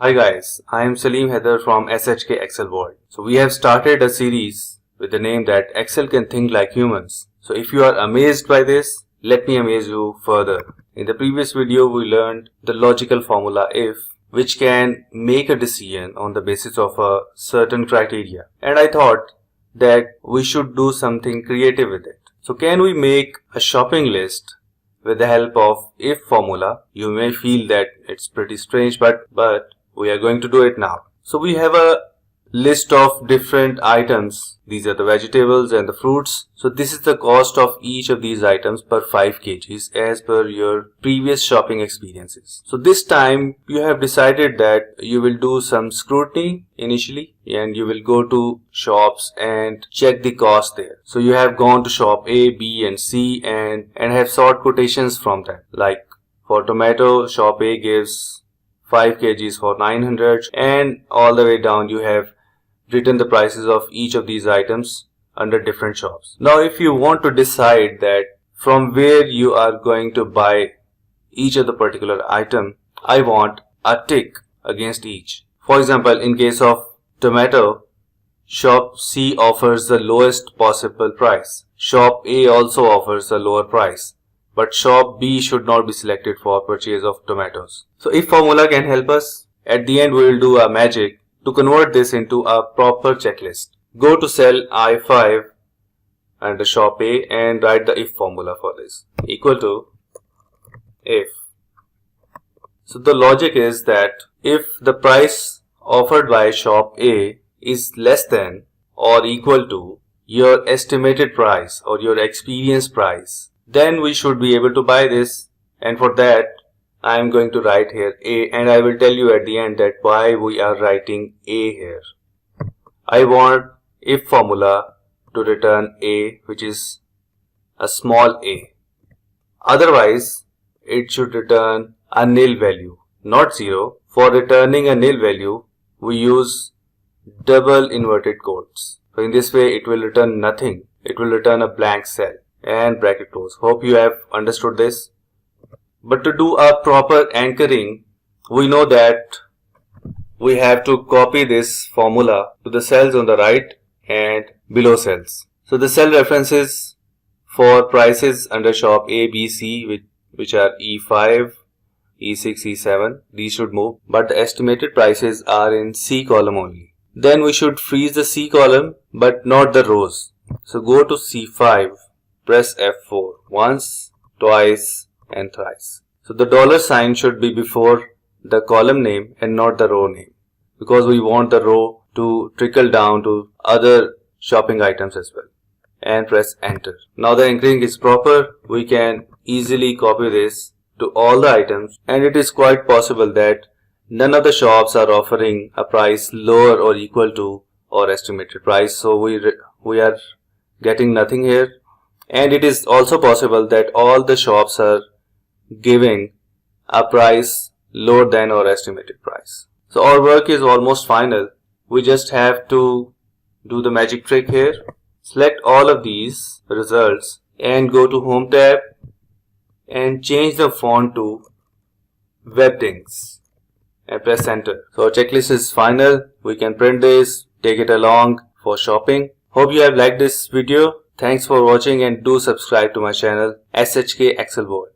Hi guys, I am Salim Heather from SHK Excel World. So we have started a series with the name that Excel can think like humans. So if you are amazed by this, let me amaze you further. In the previous video we learned the logical formula if, which can make a decision on the basis of a certain criteria. And I thought that we should do something creative with it. So can we make a shopping list with the help of if formula? You may feel that it's pretty strange, but we are going to do it now. So we have a list of different items. These are the vegetables and the fruits. So this is the cost of each of these items per 5 kgs as per your previous shopping experiences. So this time you have decided that you will do some scrutiny initially and you will go to shops and check the cost there. So you have gone to shop A, B and C and have sought quotations from them. Like for tomato, shop A gives 5 kgs for 900 and all the way down you have written the prices of each of these items under different shops. Now if you want to decide that from where you are going to buy each of the particular item, I want a tick against each. For example, in case of tomato, shop C offers the lowest possible price. Shop A also offers a lower price, but shop B should not be selected for purchase of tomatoes. So if formula can help us, at the end we will do a magic to convert this into a proper checklist. Go to cell I5 under shop A and write the if formula for this. Equal to if. So the logic is that if the price offered by shop A is less than or equal to your estimated price or your experience price, then we should be able to buy this, and for that I am going to write here A, and I will tell you at the end that why we are writing A here. I want if formula to return A, which is a small a. Otherwise it should return a nil value, not 0. For returning a nil value we use double inverted quotes. So in this way it will return nothing. It will return a blank cell and bracket close. Hope you have understood this. But to do a proper anchoring, we know that we have to copy this formula to the cells on the right and below cells. So the cell references for prices under shop A, B, C, which are E5, E6, E7, these should move, but the estimated prices are in C column only. Then we should freeze the C column but not the rows. So go to C5, press F4 once, twice and thrice. So the dollar sign should be before the column name and not the row name, because we want the row to trickle down to other shopping items as well. And press enter. Now the anchoring is proper. We can easily copy this to all the items, and it is quite possible that none of the shops are offering a price lower or equal to our estimated price, so we are getting nothing here. And it is also possible that all the shops are giving a price lower than our estimated price. So our work is almost final. We just have to do the magic trick here. Select all of these results and go to Home tab and change the font to Webdings and press enter. So our checklist is final. We can print this, take it along for shopping. Hope you have liked this video. Thanks for watching and do subscribe to my channel SHK Excel World.